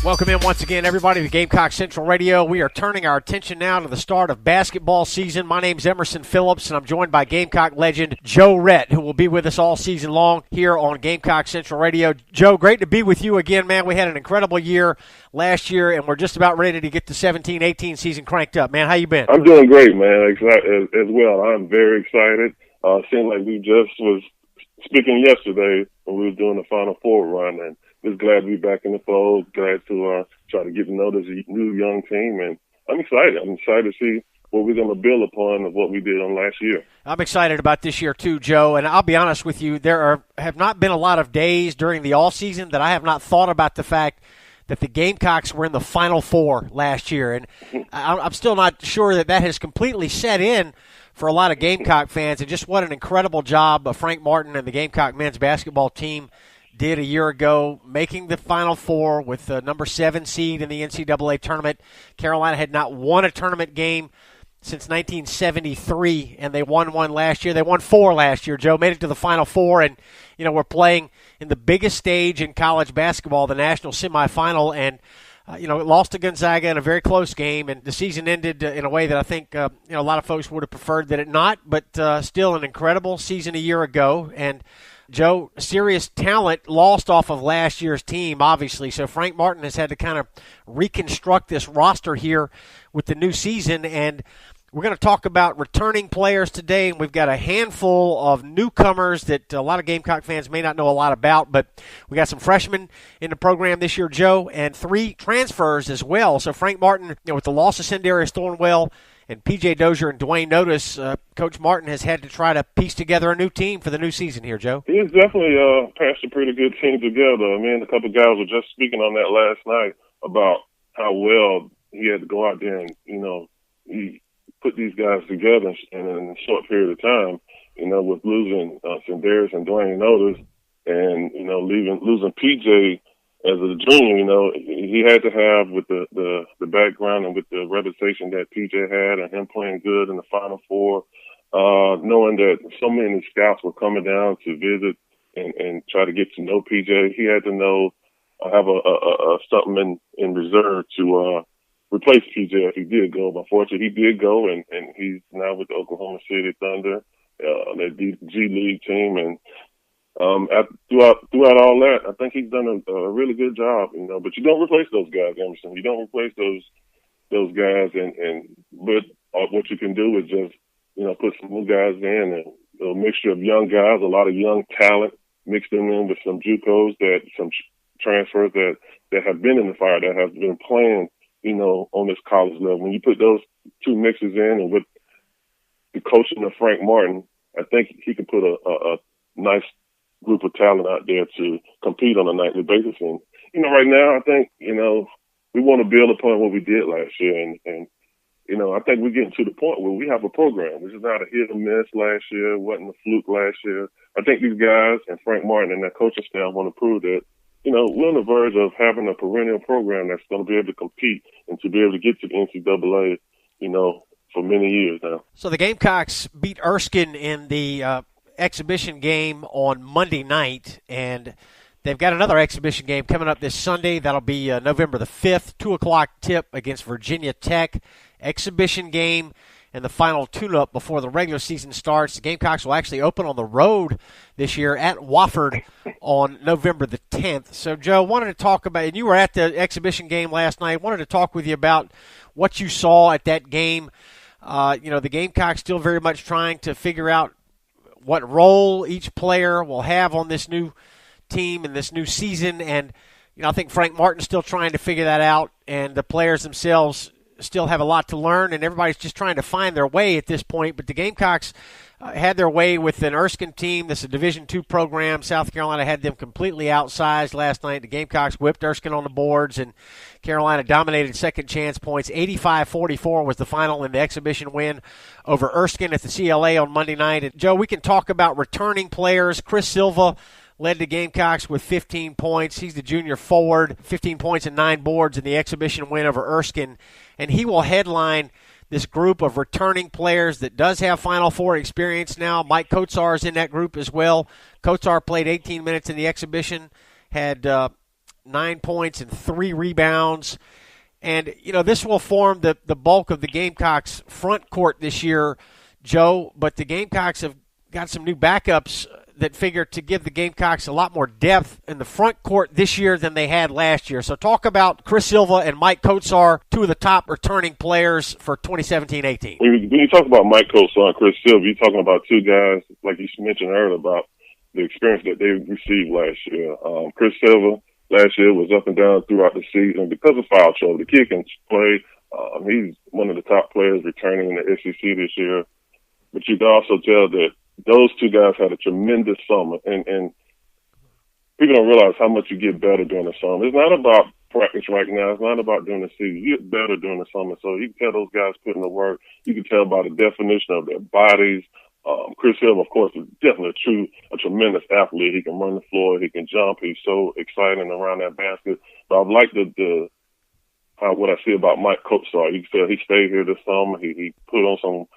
Welcome in once again, everybody, to Gamecock Central Radio. We are turning our attention now to the start of basketball season. My name's Emerson Phillips, and I'm joined by Gamecock legend Joe Rhett, who will be with us all season long here on Gamecock Central Radio. Joe, great to be with you again, man. We had an incredible year last year, and we're just about ready to get the 17-18 season cranked up. Man, how you been? I'm doing great, man, as well. I'm very excited. Seemed like we just was speaking yesterday when we were doing the Final Four run, and just glad to be back in the fold, glad to try to get to know this new young team, and I'm excited. I'm excited to see what we're going to build upon of what we did on last year. I'm excited about this year too, Joe, and I'll be honest with you, have not been a lot of days during the offseason that I have not thought about the fact that the Gamecocks were in the Final Four last year, and I'm still not sure that has completely set in for a lot of Gamecock fans, and just what an incredible job Frank Martin and the Gamecock men's basketball team did a year ago, making the Final Four with the number 7 seed in the NCAA tournament. Carolina had not won a tournament game since 1973, and they won one last year. They won 4 last year, Joe, made it to the Final Four, and, we're playing in the biggest stage in college basketball, the national semifinal, and, lost to Gonzaga in a very close game, and the season ended in a way that I think, a lot of folks would have preferred that it not, but still an incredible season a year ago, and Joe, serious talent lost off of last year's team, obviously. So Frank Martin has had to kind of reconstruct this roster here with the new season. And we're going to talk about returning players today. And we've got a handful of newcomers that a lot of Gamecock fans may not know a lot about. But we got some freshmen in the program this year, Joe, and 3 transfers as well. So Frank Martin, with the loss of Sendarius Thornwell and P.J. Dozier and Dwayne Notice, Coach Martin has had to try to piece together a new team for the new season here, Joe. He's definitely patched a pretty good team together. Me and a couple of guys were just speaking on that last night about how well he had to go out there and, he put these guys together in a short period of time, with losing Sendarius and Dwayne Notice and, losing P.J. as a junior, he had to have with the background and with the reputation that PJ had and him playing good in the Final Four, knowing that so many scouts were coming down to visit and try to get to know PJ, he had to know, have a something in reserve to replace PJ if he did go. But fortunately, he did go, and he's now with the Oklahoma City Thunder, that G League team, and throughout all that, I think he's done a really good job, but you don't replace those guys, Emerson. You don't replace those guys, but what you can do is just, put some new guys in, and a mixture of young guys, a lot of young talent, mix them in with some JUCOs, some transfers that have been in the fire, that have been playing, on this college level. When you put those 2 mixes in, and with the coaching of Frank Martin, I think he can put a nice group of talent out there to compete on a nightly basis. And, right now, I think, we want to build upon what we did last year. And I think we're getting to the point where we have a program. This is not a hit or miss last year. It wasn't a fluke last year. I think these guys and Frank Martin and that coaching staff want to prove that, we're on the verge of having a perennial program that's going to be able to compete and to be able to get to the NCAA, for many years now. So the Gamecocks beat Erskine in the exhibition game on Monday night, and they've got another exhibition game coming up this Sunday. That'll be November the 5th, 2 o'clock tip against Virginia Tech. Exhibition game and the final tune-up before the regular season starts. The Gamecocks will actually open on the road this year at Wofford on November the 10th. So, Joe, wanted to talk about, and you were at the exhibition game last night, wanted to talk with you about what you saw at that game. The Gamecocks still very much trying to figure out what role each player will have on this new team and this new season. And, I think Frank Martin's still trying to figure that out, and the players themselves still have a lot to learn, and everybody's just trying to find their way at this point. But the Gamecocks had their way with an Erskine team. This is a Division II program. South Carolina had them completely outsized last night. The Gamecocks whipped Erskine on the boards, and Carolina dominated second chance points. 85-44 was the final in the exhibition win over Erskine at the CLA on Monday night. And, Joe, we can talk about returning players. Chris Silva led the Gamecocks with 15 points. He's the junior forward, 15 points and 9 boards in the exhibition win over Erskine. And he will headline this group of returning players that does have Final Four experience now. Mike Kotsar is in that group as well. Kotsar played 18 minutes in the exhibition, had 9 points and 3 rebounds. And, this will form the bulk of the Gamecocks' front court this year, Joe. But the Gamecocks have got some new backups that figure to give the Gamecocks a lot more depth in the front court this year than they had last year. So talk about Chris Silva and Mike Kotsar, two of the top returning players for 2017-18. When you talk about Mike Kotsar and Chris Silva, you're talking about two guys, like you mentioned earlier, about the experience that they received last year. Chris Silva last year was up and down throughout the season because of foul trouble. The kid can play. He's one of the top players returning in the SEC this year. But you can also tell that those two guys had a tremendous summer, and people don't realize how much you get better during the summer. It's not about practice right now. It's not about during the season. You get better during the summer. So you can tell those guys put in the work. You can tell by the definition of their bodies. Chris Hill, of course, is definitely a tremendous athlete. He can run the floor. He can jump. He's so exciting around that basket. But I like what I see about Mike Kotsar. You can tell he stayed here this summer. He put on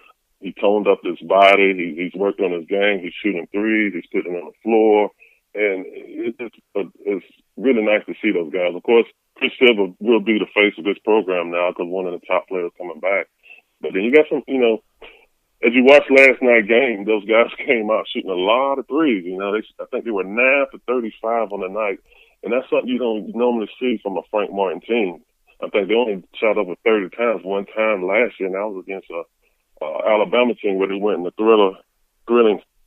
he toned up his body. He's worked on his game. He's shooting threes. He's putting on the floor. And it's really nice to see those guys. Of course, Chris Silva will be the face of this program now because one of the top players coming back. But then you got some, as you watched last night's game, those guys came out shooting a lot of threes. I think they were 9 for 35 on the night. And that's something you don't normally see from a Frank Martin team. I think they only shot over 30 times one time last year, and that was against a Alabama team where they went in the thrilling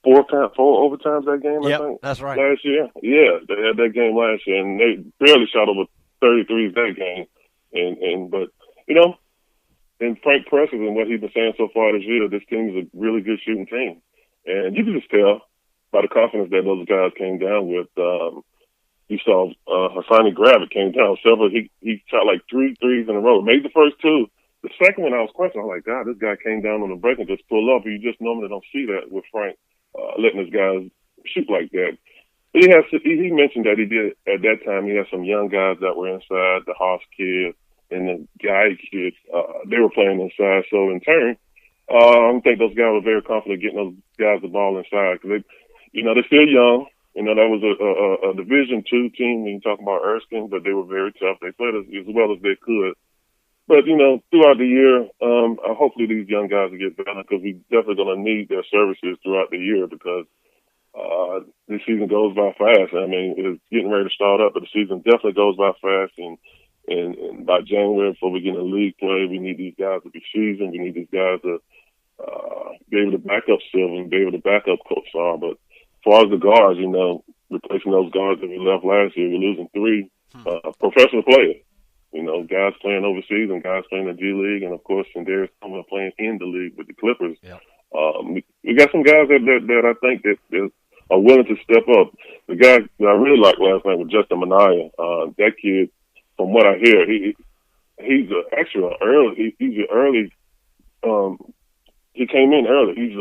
four overtimes that game, I think. That's right. Last year. Yeah, they had that game last year, and they barely shot over 33s that game. But in Frank Presses and what he's been saying so far this year, this team is a really good shooting team. And you can just tell by the confidence that those guys came down with. You saw Hassani Gravett came down several. He shot like 3 threes in a row. Made the first 2. The second one I was questioning. I was like, God, this guy came down on the break and just pulled up. You just normally don't see that with Frank letting his guys shoot like that. But he mentioned that he did at that time. He had some young guys that were inside, the Haas kid and the Guy kids. They were playing inside. So in turn, I think those guys were very confident getting those guys the ball inside because they're still young. That was a Division II team when you talk about Erskine, but they were very tough. They played as well as they could. But, throughout the year, hopefully these young guys will get better because we're definitely going to need their services throughout the year because this season goes by fast. I mean, it's getting ready to start up, but the season definitely goes by fast. And by January, before we get in league play, we need these guys to be seasoned. We need these guys to be able to back up Silver and be able to back up Kotsar. But as far as the guards, replacing those guards that we left last year, we're losing 3 professional players. Guys playing overseas and guys playing in the G League, and of course, and there's someone playing in the league with the Clippers. Yeah. We got some guys that I think that are willing to step up. The guy that I really liked last night was Justin Minaya. That kid, from what I hear, he's actually an early. He came in early. He's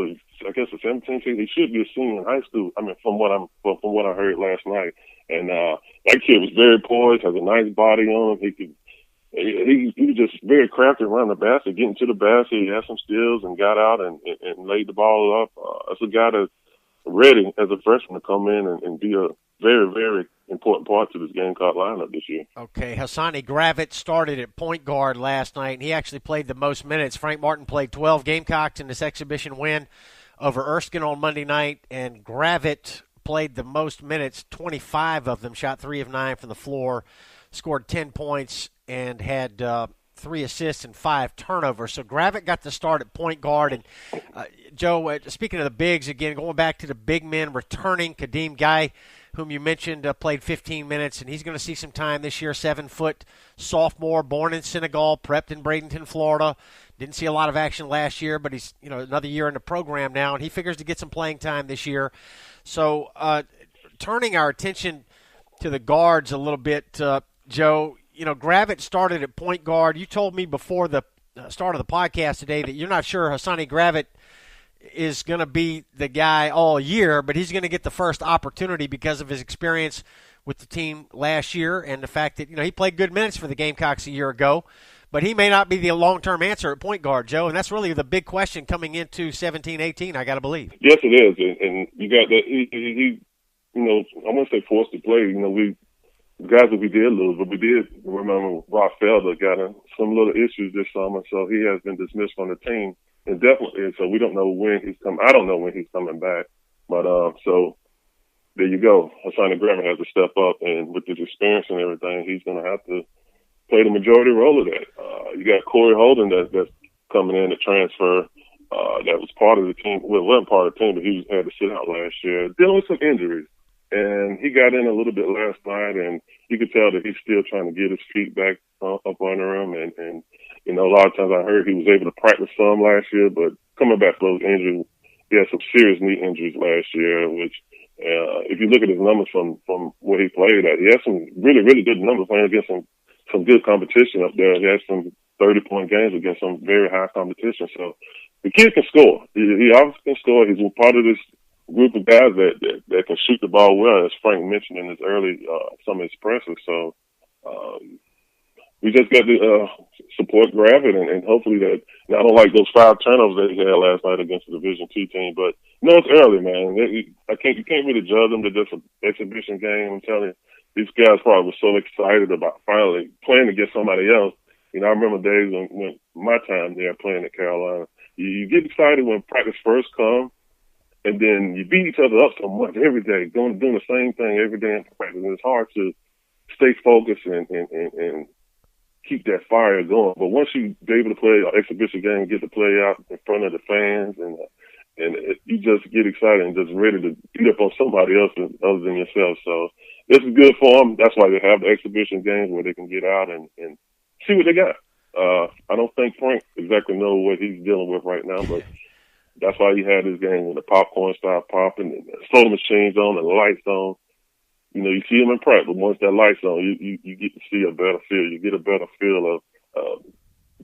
I guess a 17. He should be a senior in high school. I mean, from what I heard last night, and that kid was very poised, has a nice body on him. He was just very crafty around the basket, getting to the basket. He had some steals and got out and laid the ball up. That's a guy that's ready as a freshman to come in and be a very, very important part to this Gamecock lineup this year. Okay, Hassani Gravett started at point guard last night, and he actually played the most minutes. Frank Martin played 12 Gamecocks in this exhibition win over Erskine on Monday night, and Gravett played the most minutes, 25 of them, shot 3 of 9 from the floor, scored 10 points, and had 3 assists and 5 turnovers. So Gravett got the start at point guard. And, Joe, speaking of the bigs, again, going back to the big men returning, Kadeem Guy, whom you mentioned, played 15 minutes, and he's going to see some time this year, 7-foot sophomore, born in Senegal, prepped in Bradenton, Florida. Didn't see a lot of action last year, but he's another year in the program now, and he figures to get some playing time this year. So turning our attention to the guards a little bit, Joe, Gravett started at point guard. You told me before the start of the podcast today that you're not sure Hassani Gravett is going to be the guy all year, but he's going to get the first opportunity because of his experience with the team last year and the fact that, he played good minutes for the Gamecocks a year ago, but he may not be the long-term answer at point guard, Joe, and that's really the big question coming into 17-18, I got to believe. Yes, it is, and you got that. He I won't say forced to play. guys that we did lose, but we did remember Rock Felder got in some little issues this summer, so he has been dismissed from the team indefinitely. So we don't know when he's coming. I don't know when he's coming back, but so there you go. Hassan Graham has to step up, and with his experience and everything, he's going to have to play the majority role of that. You got Corey Holden that's coming in to transfer. That was part of the team. Well, wasn't part of the team, but he had to sit out last year, dealing with some injuries. And he got in a little bit last night, and you could tell that he's still trying to get his feet back up under him. And you know, a lot of times I heard he was able to practice some last year, but coming back from those injuries, he had some serious knee injuries last year, which if you look at his numbers from where he played at, he had some really, really good numbers playing against some good competition up there. He had some 30-point games against some very high competition. So the kid can score. He obviously can score. He's part of this group of guys that can shoot the ball well, as Frank mentioned in his early some of his pressers. So we just got to support Gravett and hopefully that. Now, I don't like those 5 turnovers that he had last night against the Division II team, but no, it's early, man. You can't really judge them. They're just an exhibition game. I'm telling you, these guys probably were so excited about finally playing against somebody else. You know, I remember days when my time there playing at Carolina. You get excited when practice first comes. And then you beat each other up so much every day, doing the same thing every day in practice. And it's hard to stay focused and keep that fire going. But once you be able to play an exhibition game, get to play out in front of the fans, you just get excited and just ready to beat up on somebody else other than yourself. So this is good for them. That's why they have the exhibition games where they can get out and see what they got. I don't think Frank exactly knows what he's dealing with right now, but that's why he had his game when the popcorn started popping and the soda machines on and the lights on. You know, you see him in practice, but once that light's on, you get to see a better feel. You get a better feel of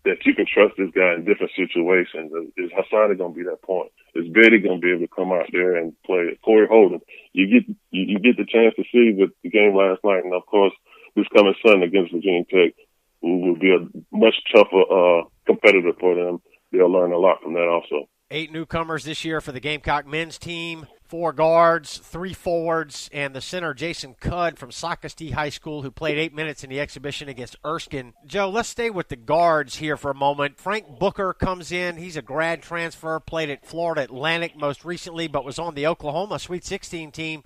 that you can trust this guy in different situations. Is Hassan going to be that point? Is Betty going to be able to come out there and play? Corey Holden, you get the chance to see with the game last night, and of course this coming Sunday against Virginia Tech, who will be a much tougher competitor for them. They'll learn a lot from that also. 8 newcomers this year for the Gamecock men's team, 4 guards, 3 forwards, and the center, Jason Cudd from Socastee High School, who played 8 minutes in the exhibition against Erskine. Joe, let's stay with the guards here for a moment. Frank Booker comes in. He's a grad transfer, played at Florida Atlantic most recently, but was on the Oklahoma Sweet 16 team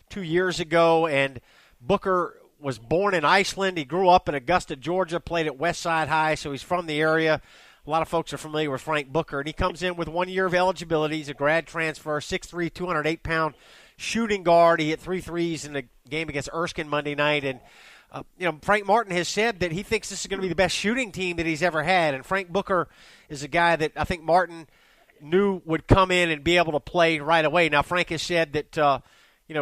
2 years ago. And Booker was born in Iceland. He grew up in Augusta, Georgia, played at Westside High, so he's from the area. A lot of folks are familiar with Frank Booker, and he comes in with 1 year of eligibility. He's a grad transfer, 6'3", 208-pound shooting guard. He hit 3 threes in the game against Erskine Monday night. And, Frank Martin has said that he thinks this is going to be the best shooting team that he's ever had. And Frank Booker is a guy that I think Martin knew would come in and be able to play right away. Now, Frank has said that,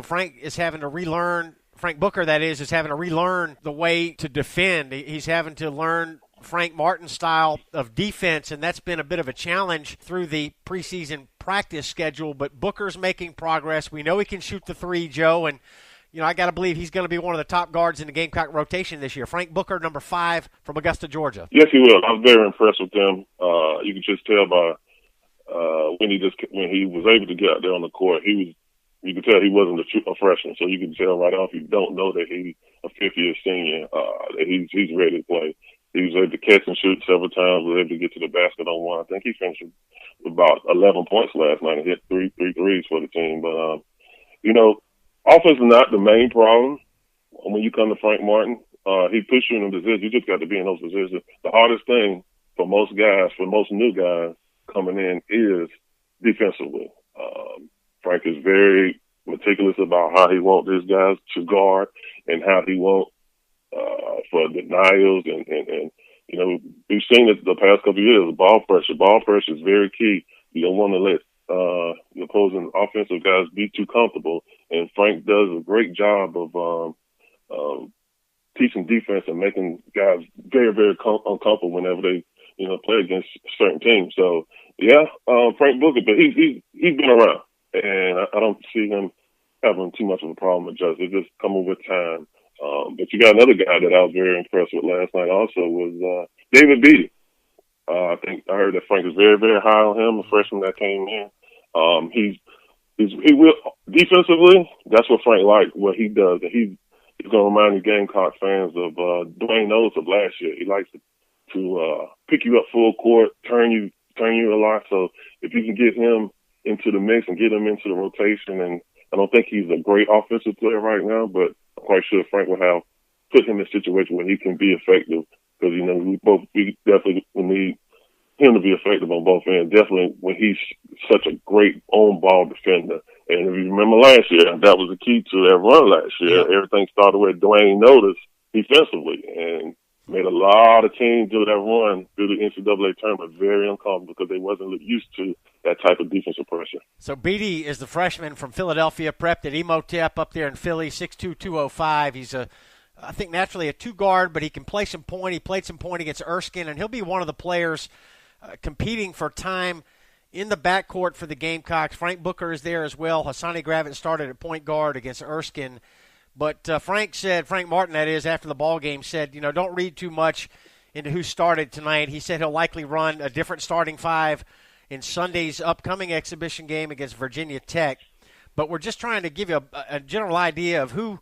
Frank is having to relearn – Frank Booker, that is having to relearn the way to defend. He's having to learn Frank Martin's style of defense, and that's been a bit of a challenge through the preseason practice schedule. But Booker's making progress. We know he can shoot the 3, Joe, and I got to believe he's going to be one of the top guards in the Gamecock rotation this year. Frank Booker, number 5 from Augusta, Georgia. Yes, he will. I was very impressed with him. You can just tell by when he was able to get out there on the court, you could tell he wasn't a freshman. So you can tell right off, you don't know that he's a 5th-year senior, that he's ready to play. He was able to catch and shoot several times, was able to get to the basket on one. I think he finished with about 11 points last night and hit three threes for the team. But, offense is not the main problem when you come to Frank Martin. He puts you in a position. You just got to be in those positions. The hardest thing for most guys, for most new guys coming in, is defensively. Frank is very meticulous about how he wants his guys to guard and how he wants for denials and we've seen it the past couple of years. Ball pressure is very key. You don't want to let the opposing offensive guys be too comfortable, and Frank does a great job of teaching defense and making guys very, very uncomfortable whenever they play against certain teams. So Frank Booker, but he's been around, and I don't see him having too much of a problem with It just coming with time. But you got another guy that I was very impressed with last night also was David Beatty. I heard that Frank is very, very high on him, a freshman that came in. He will defensively, that's what Frank likes, what he does. He He's going to remind the Gamecock fans of Dwayne Knowles of last year. He likes to pick you up full court, turn you a lot. So if you can get him into the mix and get him into the rotation, and I don't think he's a great offensive player right now, but I'm quite sure Frank will have put him in a situation where he can be effective, because we definitely need him to be effective on both ends. Definitely when he's such a great on ball defender. And if you remember last year, that was the key to that run last year. Yeah. Everything started with Dwayne Knowles defensively, and made a lot of teams do that run through the NCAA tournament very uncomfortable because they wasn't used to that type of defensive pressure. So Beatty is the freshman from Philadelphia, prepped at Emotep up there in Philly, 6'2", 205. He's I think naturally a two-guard, but he can play some point. He played some point against Erskine, and he'll be one of the players competing for time in the backcourt for the Gamecocks. Frank Booker is there as well. Hassani Gravett started at point guard against Erskine. But Frank Martin, that is, after the ball game said, don't read too much into who started tonight. He said he'll likely run a different starting five in Sunday's upcoming exhibition game against Virginia Tech. But we're just trying to give you a general idea of who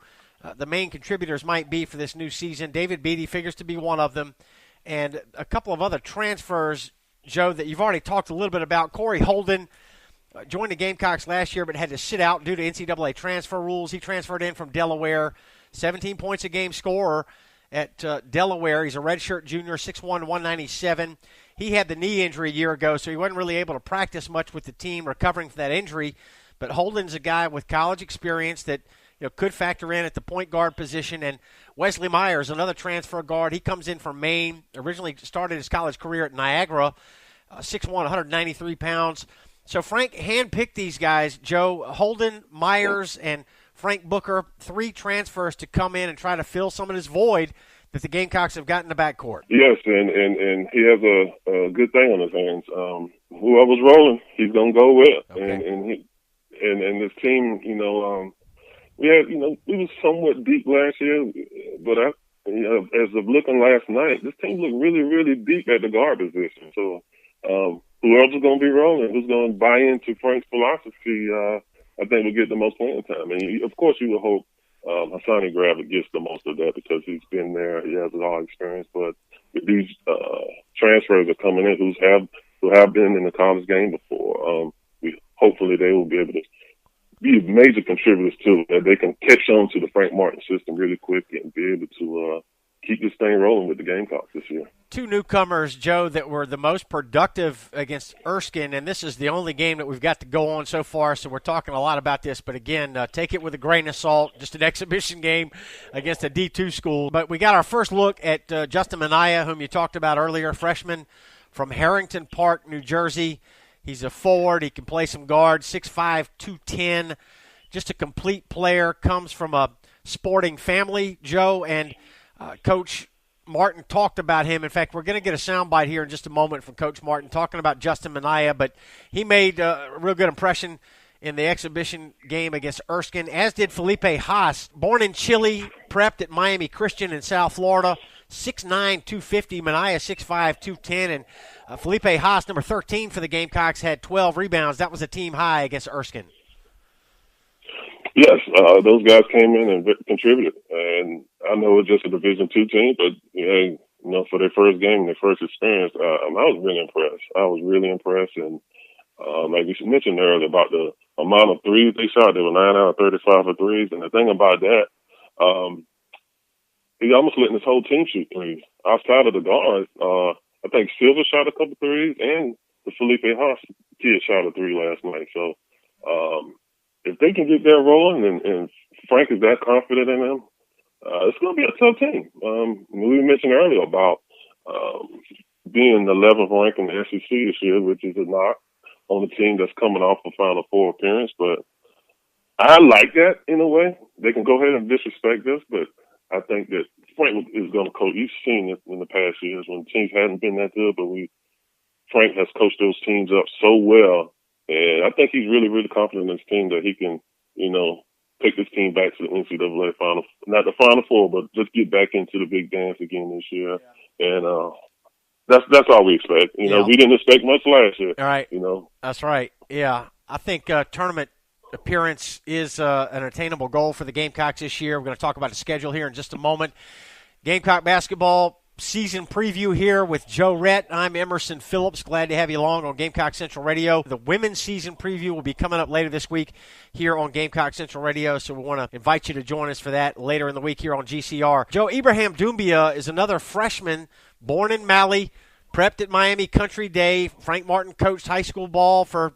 the main contributors might be for this new season. David Beatty figures to be one of them. And a couple of other transfers, Joe, that you've already talked a little bit about. Corey Holden joined the Gamecocks last year but had to sit out due to NCAA transfer rules. He transferred in from Delaware, 17 points a game scorer at Delaware. He's a redshirt junior, 6'1", 197. He had the knee injury a year ago, so he wasn't really able to practice much with the team recovering from that injury. But Holden's a guy with college experience that could factor in at the point guard position. And Wesley Myers, another transfer guard. He comes in from Maine, originally started his college career at Niagara, 6'1", 193 pounds. So Frank handpicked these guys, Joe, Holden, Myers, and Frank Booker, 3 transfers to come in and try to fill some of this void that the Gamecocks have got in the backcourt. Yes, and he has a good thing on his hands. Whoever's rolling, he's going to go with. Okay. And this team, we was somewhat deep last year, but as of looking last night, this team looked really, really deep at the guard position. So whoever's going to be rolling, who's going to buy into Frank's philosophy, I think will get the most playing time. And of course, you would hope Hassani Gravett gets the most of that because he's been there, he has a lot of experience. But if these transfers are coming in who have been in the college game before, hopefully they will be able to be major contributors too, that they can catch on to the Frank Martin system really quick and be able to keep this thing rolling with the Gamecocks this year. 2 newcomers, Joe, that were the most productive against Erskine, and this is the only game that we've got to go on so far, so we're talking a lot about this. But again, take it with a grain of salt, just an exhibition game against a D2 school. But we got our first look at Justin Minaya, whom you talked about earlier, freshman from Harrington Park, New Jersey. He's a forward. He can play some guard, 6'5", 210. Just a complete player, comes from a sporting family, Joe, and Coach Martin talked about him. In fact, we're going to get a soundbite here in just a moment from Coach Martin talking about Justin Minaya, but he made a real good impression in the exhibition game against Erskine, as did Felipe Haas, born in Chile, prepped at Miami Christian in South Florida, 6'9", 250, Minaya 6'5", 210, and Felipe Haas, number 13 for the Gamecocks, had 12 rebounds. That was a team high against Erskine. Yes, those guys came in and contributed, and I know it's just a Division II team, but for their first game, their first experience, I was really impressed. And like you mentioned earlier about the amount of threes they shot, they were 9 out of 35 for threes, and the thing about that, he almost letting his whole team shoot threes outside of the guards. I think Silver shot a couple threes, and the Felipe Haas kid shot a 3 last night. So if they can get that rolling, and Frank is that confident in them, it's going to be a tough team. We mentioned earlier about being the 11th ranked in the SEC this year, which is a knock on the team that's coming off a Final Four appearance. But I like that in a way. They can go ahead and disrespect us, but I think that Frank is going to coach. You've seen it in the past years when teams hadn't been that good, but Frank has coached those teams up so well. And I think he's really, really confident in his team that he can, take this team back to the NCAA Final, not the Final Four, but just get back into the big dance again this year. Yeah. And that's all we expect. We didn't expect much last year. All right. That's right. Yeah. I think tournament appearance is an attainable goal for the Gamecocks this year. We're going to talk about the schedule here in just a moment. Gamecock basketball season preview here with Joe Rhett. I'm Emerson Phillips. Glad to have you along on Gamecock Central Radio. The women's season preview will be coming up later this week here on Gamecock Central Radio, so we want to invite you to join us for that later in the week here on GCR. Joe, Ibrahim Doumbia is another freshman born in Mali, prepped at Miami Country Day. Frank Martin coached high school ball for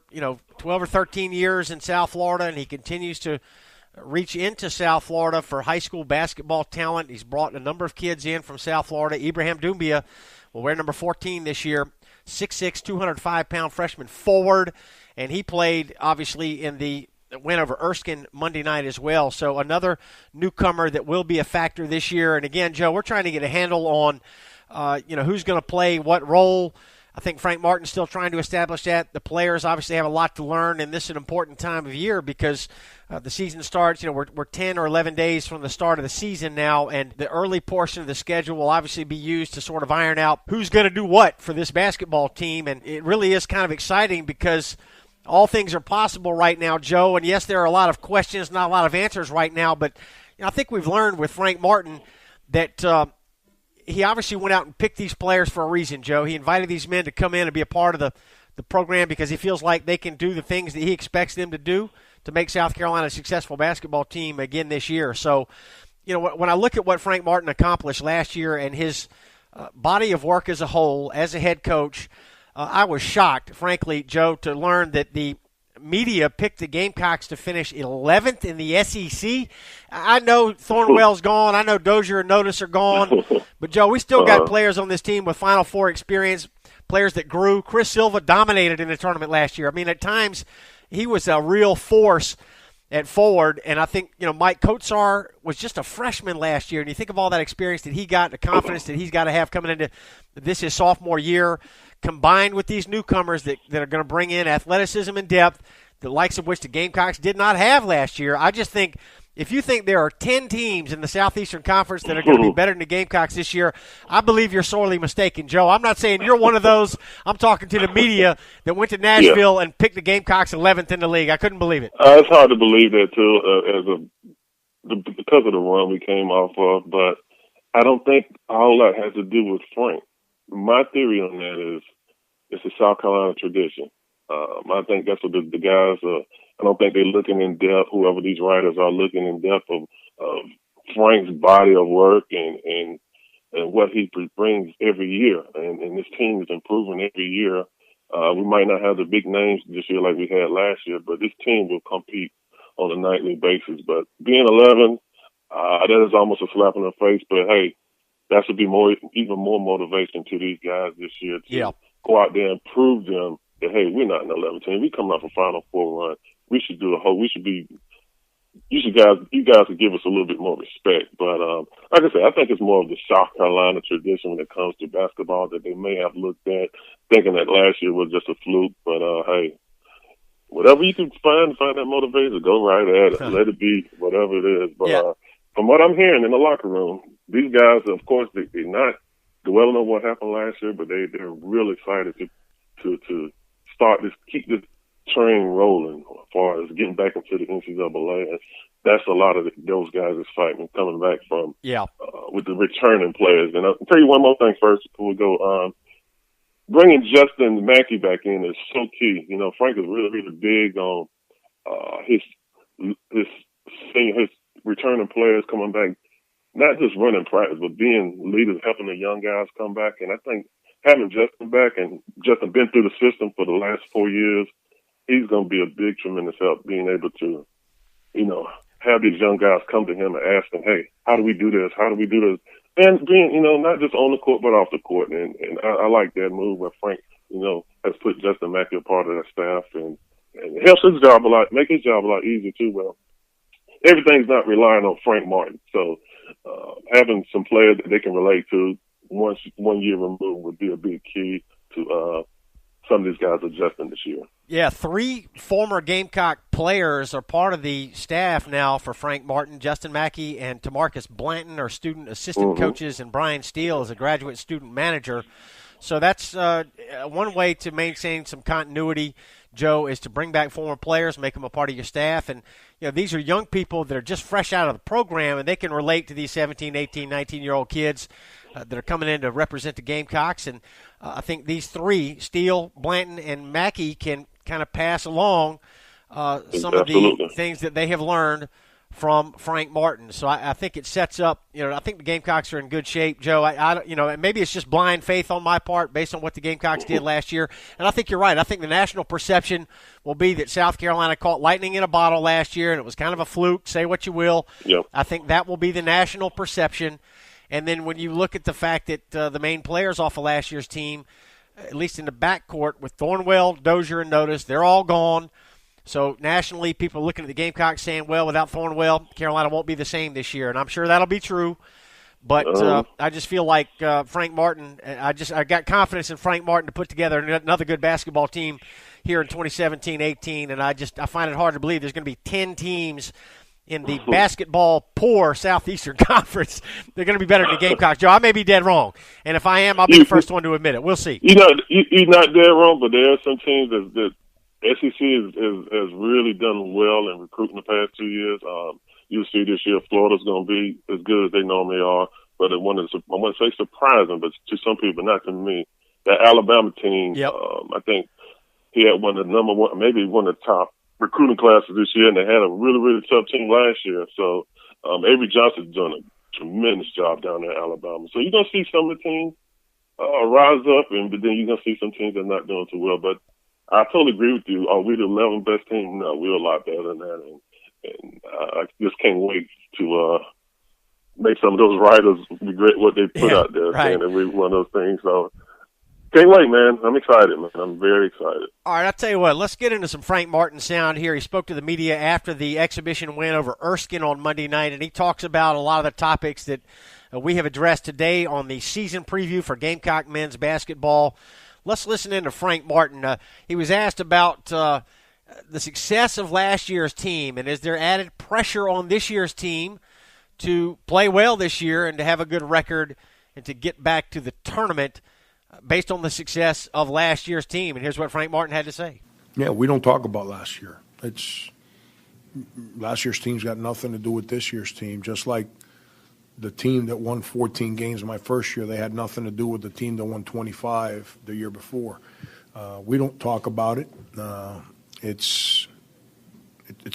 12 or 13 years in South Florida, and he continues to reach into South Florida for high school basketball talent. He's brought a number of kids in from South Florida. Ibrahim Doumbia will wear number 14 this year, 6'6", 205-pound freshman forward, and he played, obviously, in the win over Erskine Monday night as well. So another newcomer that will be a factor this year. And again, Joe, we're trying to get a handle on who's going to play what role. I think Frank Martin's still trying to establish that. The players obviously have a lot to learn, and this is an important time of year because the season starts. We're 10 or 11 days from the start of the season now, and the early portion of the schedule will obviously be used to sort of iron out who's going to do what for this basketball team. And it really is kind of exciting because all things are possible right now, Joe. And, yes, there are a lot of questions, not a lot of answers right now, but I think we've learned with Frank Martin that he obviously went out and picked these players for a reason, Joe. He invited these men to come in and be a part of the program because he feels like they can do the things that he expects them to do to make South Carolina a successful basketball team again this year. So, when I look at what Frank Martin accomplished last year and his body of work as a whole, as a head coach, I was shocked, frankly, Joe, to learn that the media picked the Gamecocks to finish 11th in the SEC. I know Thornwell's gone. I know Dozier and Notice are gone. But, Joe, we still got players on this team with Final Four experience, players that grew. Chris Silva dominated in the tournament last year. I mean, at times he was a real force at forward. And I think, Mike Kotsar was just a freshman last year. And you think of all that experience that he got, the confidence that he's got to have coming into this his sophomore year, combined with these newcomers that are going to bring in athleticism and depth, the likes of which the Gamecocks did not have last year. I just think if you think there are 10 teams in the Southeastern Conference that are going to be better than the Gamecocks this year, I believe you're sorely mistaken, Joe. I'm not saying you're one of those. I'm talking to the media that went to Nashville and picked the Gamecocks 11th in the league. I couldn't believe it. It's hard to believe that, too, because of the run we came off of. But I don't think all that has to do with Frank. My theory on that is it's a South Carolina tradition. I think that's what the guys I don't think they're looking in depth, whoever these writers are looking in depth of Frank's body of work and what he brings every year. And this team is improving every year. We might not have the big names this year like we had last year, but this team will compete on a nightly basis. But being 11, that is almost a slap in the face. But, hey, that should be even more motivation to these guys this year to go out there and prove them that, hey, we're not an 11 team. We coming off a Final Four run. You guys could give us a little bit more respect. But like I said, I think it's more of the South Carolina tradition when it comes to basketball that they may have looked at, thinking that last year was just a fluke. But hey, whatever you can find that motivation, go right at it. Let it be whatever it is. But from what I'm hearing in the locker room, these guys, of course, they're not dwelling on what happened last year, but they're real excited to start this, keep this train rolling as far as getting back into the NCAA. And that's a lot of those guys' excitement coming back from with the returning players. And I'll tell you one more thing first before we go. Bringing Justin Mackey back in is so key. Frank is really, really big on his returning players coming back, not just running practice, but being leaders, helping the young guys come back. And I think having Justin back, and Justin been through the system for the last 4 years, he's going to be a big, tremendous help being able to, have these young guys come to him and ask him, hey, how do we do this? How do we do this? And being, not just on the court, but off the court. And I like that move where Frank, has put Justin Mackey a part of that staff and it helps his job a lot, make his job a lot easier too. Well, everything's not relying on Frank Martin. So having some players that they can relate to once 1 year removed would be a big key to some of these guys adjusting this year. Yeah, 3 former Gamecock players are part of the staff now for Frank Martin. Justin Mackey and Tamarcus Blanton are student assistant coaches, and Brian Steele is a graduate student manager. So that's one way to maintain some continuity. Joe, is to bring back former players, make them a part of your staff. And, these are young people that are just fresh out of the program, and they can relate to these 17, 18, 19-year-old kids that are coming in to represent the Gamecocks. And I think these three, Steele, Blanton, and Mackey, can kind of pass along some of the things that they have learned from Frank Martin. So I think it sets up, I think the Gamecocks are in good shape, Joe. Maybe it's just blind faith on my part based on what the Gamecocks did last year. And I think you're right. I think the national perception will be that South Carolina caught lightning in a bottle last year, and it was kind of a fluke, say what you will. Yep. I think that will be the national perception. And then when you look at the fact that the main players off of last year's team, at least in the backcourt with Thornwell, Dozier, and Notice, they're all gone. So nationally, people are looking at the Gamecocks saying, well, without Thornwell, Carolina won't be the same this year. And I'm sure that'll be true. But I just feel like Frank Martin, I got confidence in Frank Martin to put together another good basketball team here in 2017-18. And I find it hard to believe there's going to be 10 teams in the basketball poor Southeastern Conference. They're going to be better than the Gamecocks. Joe, I may be dead wrong. And if I am, I'll be the first one to admit it. We'll see. You're not dead wrong, but there are some teams that SEC has really done well in recruiting the past 2 years. You'll see this year Florida's going to be as good as they normally are, but I wouldn't say surprising, but to some people, not to me. That Alabama team, yep. I think he had one of the number one, maybe one of the top recruiting classes this year, and they had a really, really tough team last year. So Avery Johnson's done a tremendous job down there in Alabama. So you're going to see some of the teams rise up, but then you're going to see some teams that are not doing too well. But I totally agree with you. Are we the 11th best team? No, we're a lot better than that. And I just can't wait to make some of those writers regret what they put out there, saying that we're one of those things. So can't wait, man. I'm excited, man. I'm very excited. All right, I'll tell you what. Let's get into some Frank Martin sound here. He spoke to the media after the exhibition win over Erskine on Monday night, and he talks about a lot of the topics that we have addressed today on the season preview for Gamecock men's basketball. Let's listen in to Frank Martin. He was asked about the success of last year's team, and is there added pressure on this year's team to play well this year and to have a good record and to get back to the tournament based on the success of last year's team? And here's what Frank Martin had to say. Yeah, we don't talk about last year. Last year's team's got nothing to do with this year's team, just like the team that won 14 games in my first year, they had nothing to do with the team that won 25 the year before. We don't talk about it. It's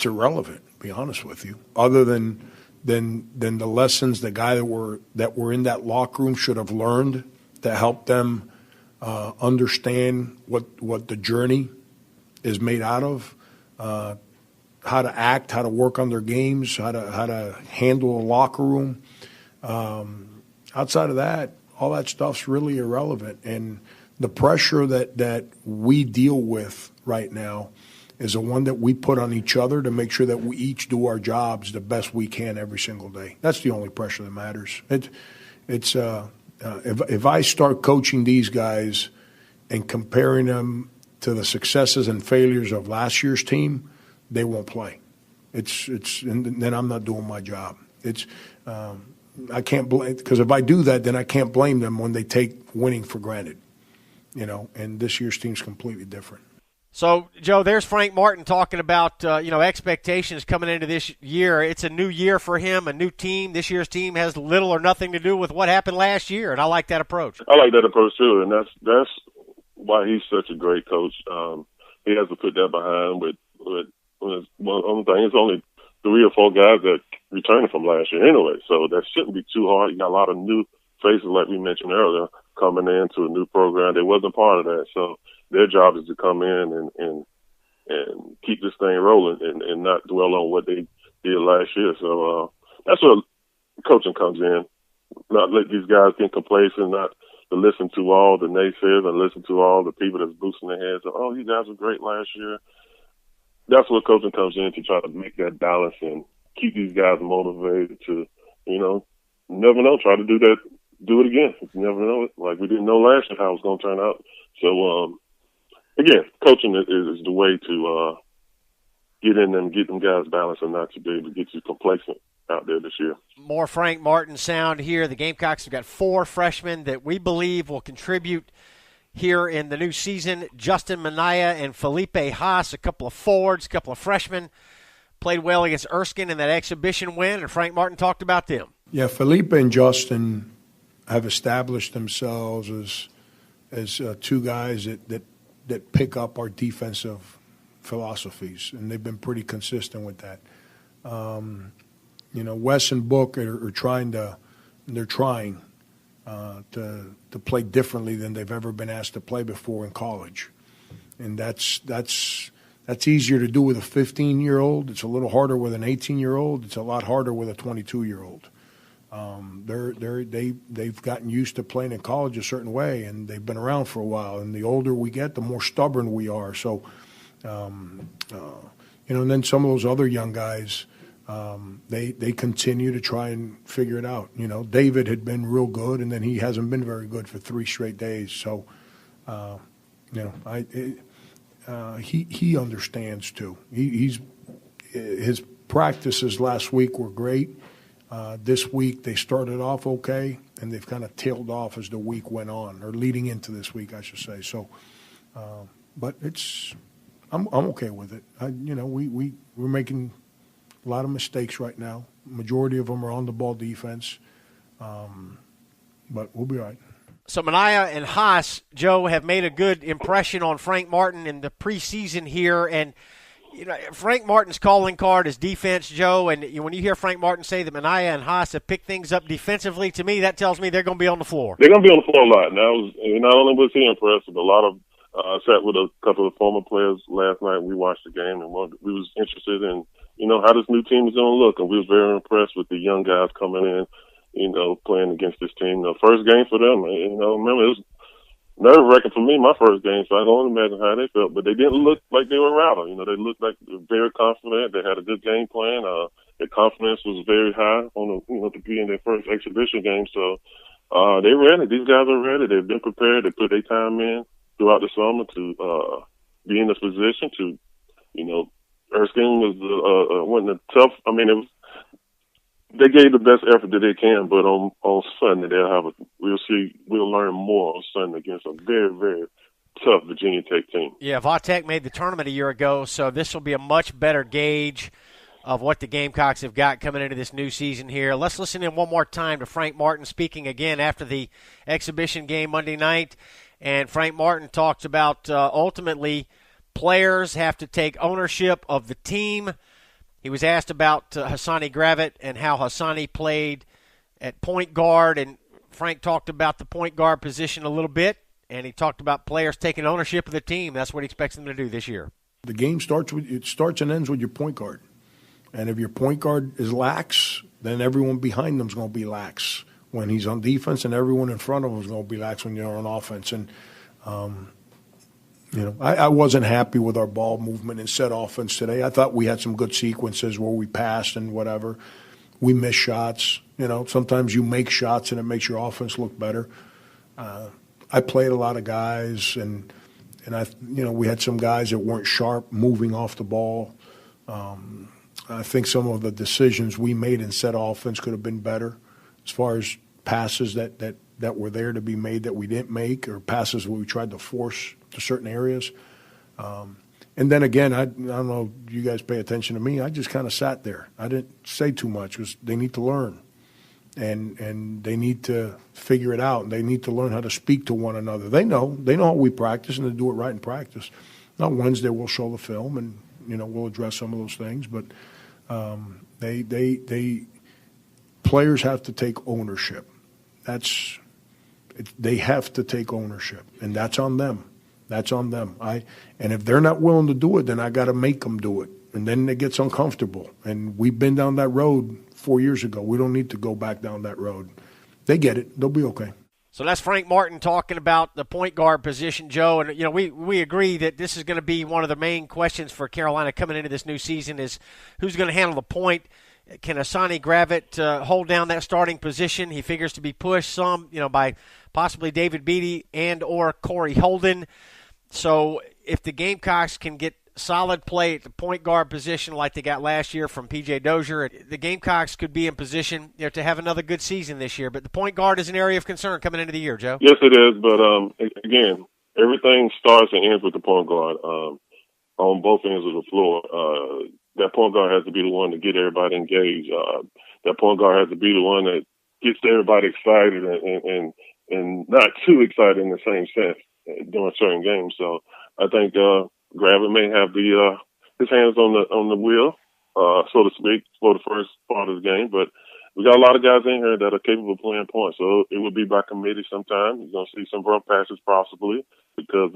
irrelevant, to be honest with you. Other than the lessons the guy that were in that locker room should have learned to help them understand what the journey is made out of, how to act, how to work on their games, how to handle a locker room. Outside of that, all that stuff's really irrelevant. And the pressure that we deal with right now is the one that we put on each other to make sure that we each do our jobs the best we can every single day. That's the only pressure that matters. If I start coaching these guys and comparing them to the successes and failures of last year's team, they won't play. And then I'm not doing my job. I can't blame, because if I do that, then I can't blame them when they take winning for granted. And this year's team's completely different. So, Joe, there's Frank Martin talking about, expectations coming into this year. It's a new year for him, a new team. This year's team has little or nothing to do with what happened last year, and I like that approach. I like that approach, too, and that's why he's such a great coach. He has to put that behind with one thing. It's only 3 or 4 guys that returning from last year anyway, so that shouldn't be too hard. You got a lot of new faces, like we mentioned earlier, coming into a new program. They wasn't part of that, so their job is to come in and keep this thing rolling and not dwell on what they did last year. So that's where coaching comes in. Not let these guys get complacent, not to listen to all the naysayers and listen to all the people that's boosting their heads. Oh, you guys were great last year. That's where coaching comes in, to try to make that balance and keep these guys motivated to, never know, try to do it again. You never know it. Like we didn't know last year how it was going to turn out. So, again, coaching is the way to get in and get them guys balanced and not to be able to get you complacent out there this year. More Frank Martin sound here. The Gamecocks have got 4 freshmen that we believe will contribute here in the new season. Justin Minaya and Felipe Haas, a couple of forwards, a couple of freshmen, played well against Erskine in that exhibition win, and Frank Martin talked about them. Yeah, Felipe and Justin have established themselves as two guys that pick up our defensive philosophies, and they've been pretty consistent with that. Wes and Book are trying to play differently than they've ever been asked to play before in college, and that's easier to do with a 15-year-old. It's a little harder with an 18-year-old. It's a lot harder with a 22-year-old. They've gotten used to playing in college a certain way, and they've been around for a while. And the older we get, the more stubborn we are. So, and then some of those other young guys, they continue to try and figure it out. David had been real good, and then he hasn't been very good for 3 straight days. So, he understands too. His practices last week were great. This week they started off okay, and they've kind of tailed off as the week went on, or leading into this week, I should say. So, but I'm okay with it. We're making a lot of mistakes right now. Majority of them are on the ball defense, but we'll be all right. So Minaya and Haas, Joe, have made a good impression on Frank Martin in the preseason here, and Frank Martin's calling card is defense, Joe, and when you hear Frank Martin say that Minaya and Haas have picked things up defensively, to me that tells me they're going to be on the floor. They're going to be on the floor a lot. Now, not only was he impressed, but a lot of I sat with a couple of former players last night, and we watched the game, and we was interested in, how this new team is going to look, and we was very impressed with the young guys coming in, playing against this team. First game for them, remember, it was nerve-wracking for me, my first game, so I can only imagine how they felt. But they didn't look like they were rattled. They looked like they were very confident. They had a good game plan. Their confidence was very high on to be in their first exhibition game. So they're ready. These guys are ready. They've been prepared. They put their time in throughout the summer to be in this position to, Erskine was wasn't a tough. I mean, they gave the best effort that they can, but on Sunday we'll learn more on Sunday against a very, very tough Virginia Tech team. Yeah, Vautech made the tournament a year ago, so this will be a much better gauge of what the Gamecocks have got coming into this new season here. Let's listen in one more time to Frank Martin speaking again after the exhibition game Monday night. And Frank Martin talks about ultimately players have to take ownership of the team. He was asked about Hassani Gravett and how Hassani played at point guard, and Frank talked about the point guard position a little bit, and he talked about players taking ownership of the team. That's what he expects them to do this year. The game starts and ends with your point guard. And if your point guard is lax, then everyone behind them is going to be lax when he's on defense, and everyone in front of him is going to be lax when you're on offense. And, I wasn't happy with our ball movement and set offense today. I thought we had some good sequences where we passed and whatever. We missed shots. Sometimes you make shots and it makes your offense look better. I played a lot of guys, and we had some guys that weren't sharp moving off the ball. I think some of the decisions we made in set offense could have been better as far as passes that were there to be made that we didn't make, or passes where we tried to force to certain areas. And then again, I don't know if you guys pay attention to me. I just kind of sat there. I didn't say too much because they need to learn. And they need to figure it out. They need to learn how to speak to one another. They know how we practice, and they do it right in practice. Now Wednesday we'll show the film, and we'll address some of those things. But players have to take ownership. They have to take ownership, and that's on them. That's on them. And if they're not willing to do it, then I got to make them do it. And then it gets uncomfortable. And we've been down that road 4 years ago. We don't need to go back down that road. They get it. They'll be okay. So that's Frank Martin talking about the point guard position, Joe. And, we agree that this is going to be one of the main questions for Carolina coming into this new season is who's going to handle the point. Can Hassani Gravett hold down that starting position? He figures to be pushed some, by possibly David Beatty and or Corey Holden. So if the Gamecocks can get solid play at the point guard position like they got last year from P.J. Dozier, the Gamecocks could be in position to have another good season this year. But the point guard is an area of concern coming into the year, Joe. Yes, it is. But, again, everything starts and ends with the point guard on both ends of the floor. That point guard has to be the one to get everybody engaged. That point guard has to be the one that gets everybody excited and not too excited in the same sense during certain games. So I think Gravett may have his hands on the wheel, so to speak, for the first part of the game. But we got a lot of guys in here that are capable of playing points. So it would be by committee sometime. You're going to see some rough passes possibly because,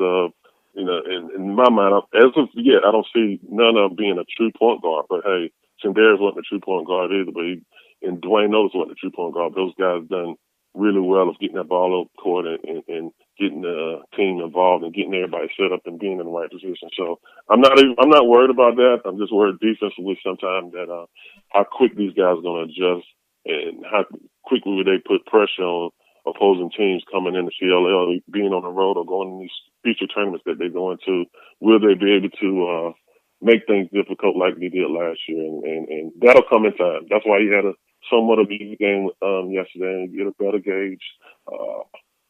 in my mind, as of yet, I don't see none of them being a true point guard. But, hey, Sindarius wasn't a true point guard either. But and Dwayne Nobles wasn't a true point guard. Those guys done really well of getting that ball up court and getting the team involved and getting everybody set up and being in the right position. So I'm not worried about that. I'm just worried defensively sometimes that how quick these guys are going to adjust and how quickly would they put pressure on opposing teams coming into CLL, being on the road or going in these future tournaments that they're going to. Will they be able to make things difficult like they did last year? And that'll come in time. That's why you had somewhat of a easy game yesterday and get a better gauge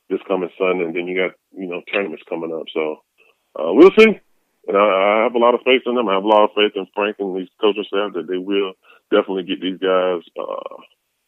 this coming Sunday. And then you got, tournaments coming up. So we'll see. And I have a lot of faith in them. I have a lot of faith in Frank and these coaching staff that they will definitely get these guys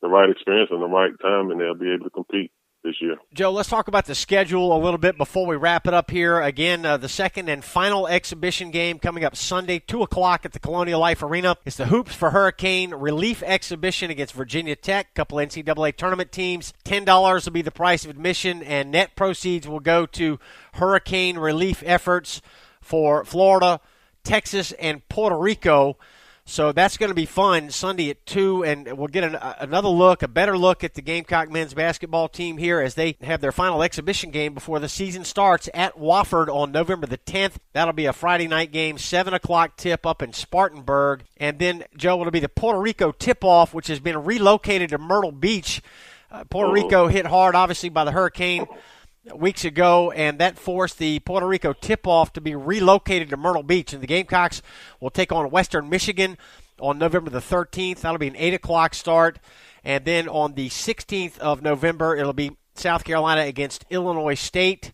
the right experience and the right time, and they'll be able to compete this year. Joe, let's talk about the schedule a little bit before we wrap it up here. Again, the second and final exhibition game coming up Sunday, 2 o'clock at the Colonial Life Arena. It's the Hoops for Hurricane Relief Exhibition against Virginia Tech, a couple NCAA tournament teams. $10 will be the price of admission, and net proceeds will go to hurricane relief efforts for Florida, Texas, and Puerto Rico. So that's going to be fun Sunday at 2, and we'll get a better look at the Gamecock men's basketball team here as they have their final exhibition game before the season starts at Wofford on November the 10th. That'll be a Friday night game, 7 o'clock tip up in Spartanburg. And then, Joe, it'll be the Puerto Rico tip-off, which has been relocated to Myrtle Beach. Puerto Rico hit hard, obviously, by the hurricane weeks ago, and that forced the Puerto Rico tip-off to be relocated to Myrtle Beach. And the Gamecocks will take on Western Michigan on November the 13th. That'll be an 8 o'clock start. And then on the 16th of November, it'll be South Carolina against Illinois State.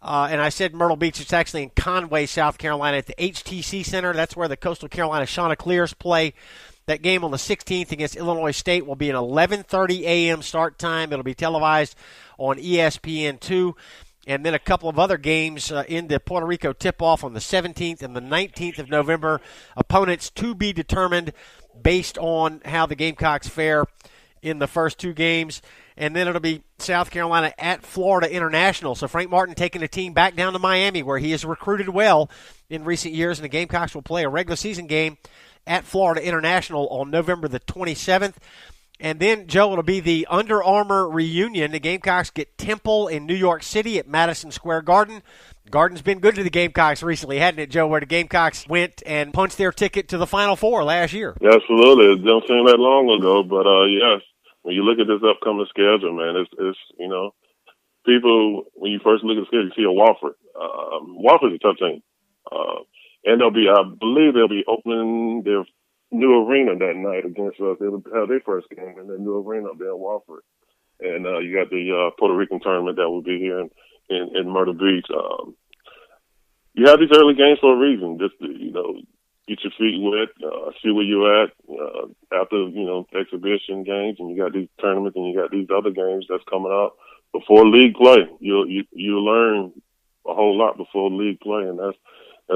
And I said Myrtle Beach. It's actually in Conway, South Carolina at the HTC Center. That's where the Coastal Carolina Chanticleers play. That game on the 16th against Illinois State will be an 11:30 a.m. start time. It'll be televised on ESPN2. And then a couple of other games in the Puerto Rico tip-off on the 17th and the 19th of November. Opponents to be determined based on how the Gamecocks fare in the first two games. And then it'll be South Carolina at Florida International. So Frank Martin taking the team back down to Miami, where he has recruited well in recent years. And the Gamecocks will play a regular season game at Florida International on November the 27th. And then, Joe, it'll be the Under Armour reunion. The Gamecocks get Temple in New York City at Madison Square Garden. Garden's been good to the Gamecocks recently, hadn't it, Joe, where the Gamecocks went and punched their ticket to the Final Four last year? Absolutely. It don't seem that long ago, but, yes, when you look at this upcoming schedule, man, it's people, when you first look at the schedule, you see a Wofford. Wofford's a tough team. And I believe they'll be opening their new arena that night against us. They'll have their first game in their new arena up there in Wofford. And you got the Puerto Rican tournament that will be here in Myrtle Beach. You have these early games for a reason, just to, get your feet wet, see where you're at after, exhibition games, and you got these tournaments and you got these other games that's coming up before league play. You learn a whole lot before league play, and that's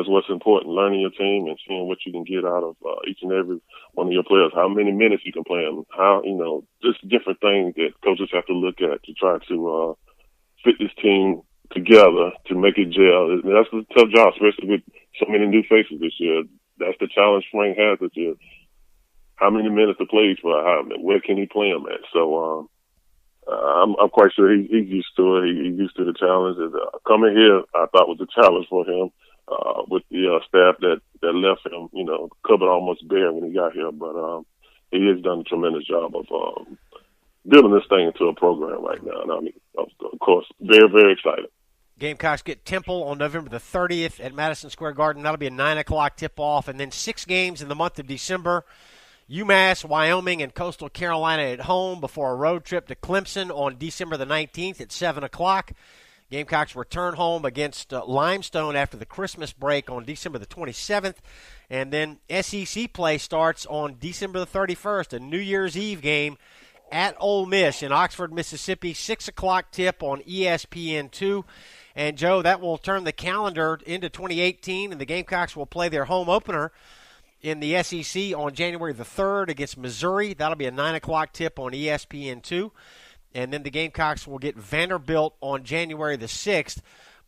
what's important, learning your team and seeing what you can get out of each and every one of your players, how many minutes you can play them, how, just different things that coaches have to look at to try to fit this team together to make it gel. That's a tough job, especially with so many new faces this year. That's the challenge Frank has this year. How many minutes to play each for? Where can he play them at? So I'm quite sure he's used to it. He's used to the challenge. Coming here, I thought was a challenge for him. With the staff that left him, covered almost bare when he got here. But he has done a tremendous job of building this thing into a program right now. And of course, very, very excited. Gamecocks get Temple on November the 30th at Madison Square Garden. That'll be a 9 o'clock tip-off. And then 6 games in the month of December. UMass, Wyoming, and Coastal Carolina at home before a road trip to Clemson on December the 19th at 7 o'clock. Gamecocks return home against Limestone after the Christmas break on December the 27th. And then SEC play starts on December the 31st, a New Year's Eve game at Ole Miss in Oxford, Mississippi, 6 o'clock tip on ESPN2. And, Joe, that will turn the calendar into 2018, and the Gamecocks will play their home opener in the SEC on January the 3rd against Missouri. That'll be a 9 o'clock tip on ESPN2. And then the Gamecocks will get Vanderbilt on January the 6th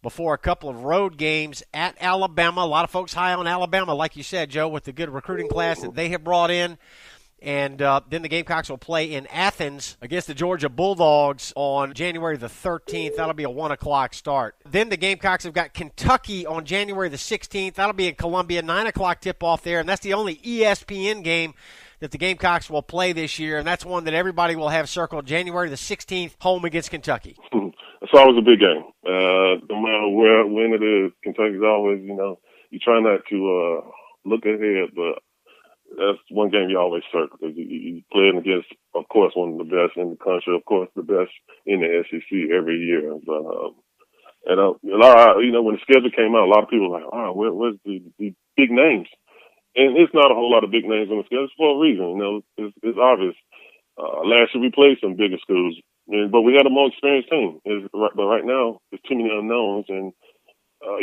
before a couple of road games at Alabama. A lot of folks high on Alabama, like you said, Joe, with the good recruiting class that they have brought in. And then the Gamecocks will play in Athens against the Georgia Bulldogs on January the 13th. That'll be a 1 o'clock start. Then the Gamecocks have got Kentucky on January the 16th. That'll be in Columbia, 9 o'clock tip-off there. And that's the only ESPN game that the Gamecocks will play this year, and that's one that everybody will have circled, January the 16th, home against Kentucky. It's always a big game. No matter when it is, Kentucky's always, you try not to look ahead, but that's one game you always circle because you playing against, of course, one of the best in the country, of course, the best in the SEC every year. But and a lot, when the schedule came out, a lot of people were like, "Oh, where's the big names?" And it's not a whole lot of big names on the schedule for a reason. It's obvious. Last year we played some bigger schools, but we had a more experienced team. But right now, there's too many unknowns, and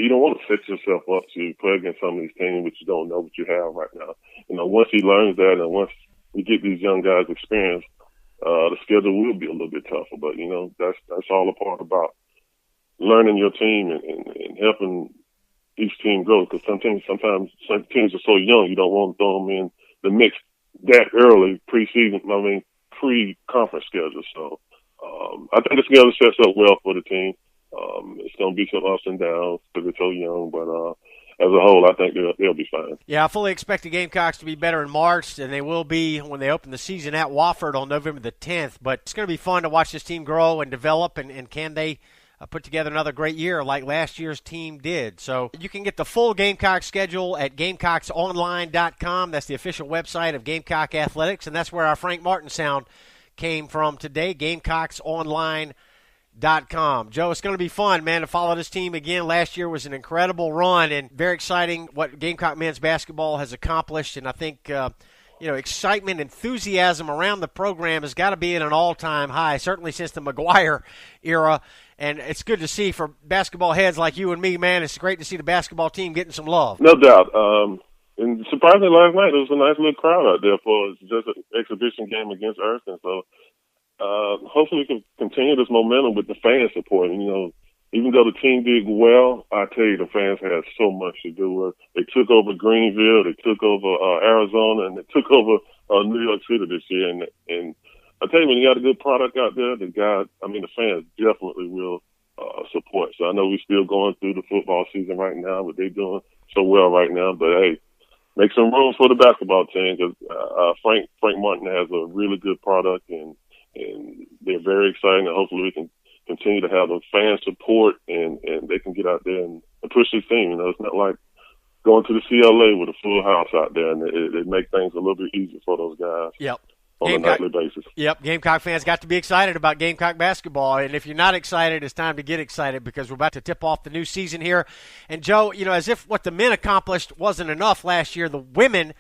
you don't want to set yourself up to play against some of these teams which you don't know what you have right now. Once he learns that, and once we get these young guys experience, the schedule will be a little bit tougher. But that's all a part about learning your team and helping each team grow. Because sometimes some teams are so young, you don't want to throw them in the mix that early pre-conference schedule. So I think the schedule sets up well for the team. It's going to be some ups and downs because they're so young, but as a whole, I think they'll be fine. Yeah, I fully expect the Gamecocks to be better in March than they will be when they open the season at Wofford on November the 10th. But it's going to be fun to watch this team grow and develop, and can they put together another great year like last year's team did. So you can get the full Gamecock schedule at GamecocksOnline.com. That's the official website of Gamecock Athletics, and that's where our Frank Martin sound came from today, GamecocksOnline.com. Joe, it's going to be fun, man, to follow this team again. Last year was an incredible run and very exciting what Gamecock men's basketball has accomplished. And I think, excitement, enthusiasm around the program has got to be at an all-time high, certainly since the McGuire era. And it's good to see for basketball heads like you and me, man. It's great to see the basketball team getting some love. No doubt. And surprisingly, last night there was a nice little crowd out there for just an exhibition game against Emerson. So hopefully we can continue this momentum with the fan support. Even though the team did well, I tell you, the fans had so much to do with it. They took over Greenville, they took over Arizona, and they took over New York City this year. And I tell you, when you got a good product out there, the fans definitely will support. So I know we're still going through the football season right now, but they're doing so well right now. But hey, make some room for the basketball team because Frank Martin has a really good product, and they're very exciting. And hopefully we can continue to have the fan support, and they can get out there and push this team. It's not like going to the CLA with a full house out there, and it makes things a little bit easier for those guys. Yep. On a nightly basis. Yep, Gamecock fans got to be excited about Gamecock basketball. And if you're not excited, it's time to get excited because we're about to tip off the new season here. And, Joe, as if what the men accomplished wasn't enough last year, the women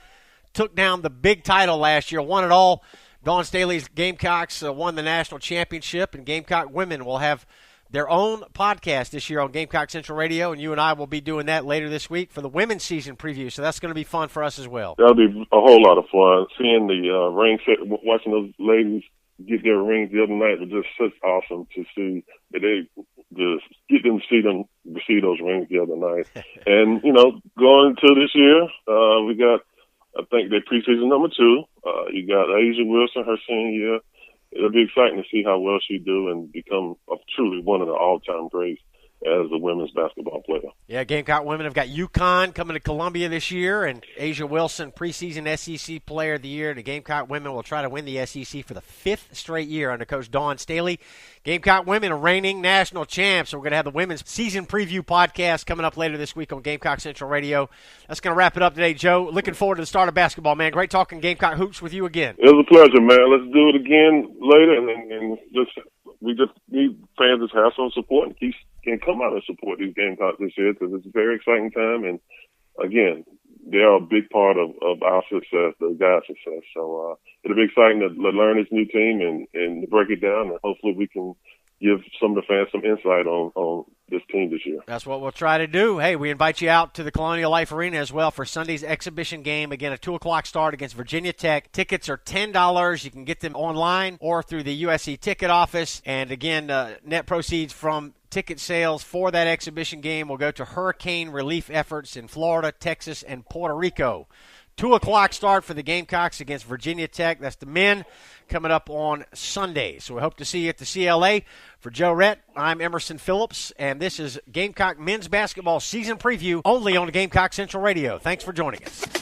took down the big title last year, won it all. Dawn Staley's Gamecocks won the national championship, and Gamecock women will have their own podcast this year on Gamecock Central Radio, and you and I will be doing that later this week for the women's season preview, so that's going to be fun for us as well. That'll be a whole lot of fun. Seeing the ring set, watching those ladies get their rings the other night was just such awesome to see. They just get them to receive those rings the other night. And, going into this year, we got, I think, their preseason number 2. You got Asia Wilson, her senior year. It'll be exciting to see how well she do and become truly one of the all-time greats as a women's basketball player. Yeah, Gamecock women have got UConn coming to Columbia this year, and Asia Wilson, preseason SEC Player of the Year. The Gamecock women will try to win the SEC for the 5th straight year under Coach Dawn Staley. Gamecock women are reigning national champs, so we're going to have the women's season preview podcast coming up later this week on Gamecock Central Radio. That's going to wrap it up today, Joe. Looking forward to the start of basketball, man. Great talking Gamecock hoops with you again. It was a pleasure, man. Let's do it again later, and we just need fans to have some support and keep can come out and support these Gamecocks this year, because it's a very exciting time. And again, they are a big part of our success, the guys' success. So it'll be exciting to learn this new team and break it down, and hopefully we can give some of the fans some insight on this team this year. That's what we'll try to do. Hey, we invite you out to the Colonial Life Arena as well for Sunday's exhibition game. Again, a 2 o'clock start against Virginia Tech. Tickets are $10. You can get them online or through the USC ticket office. And again, net proceeds from ticket sales for that exhibition game will go to hurricane relief efforts in Florida, Texas, and Puerto Rico. 2 o'clock start for the Gamecocks against Virginia Tech. That's the men coming up on Sunday. So we hope to see you at the CLA. For Joe Rhett, I'm Emerson Phillips, and this is Gamecock men's basketball season preview only on Gamecock Central Radio. Thanks for joining us.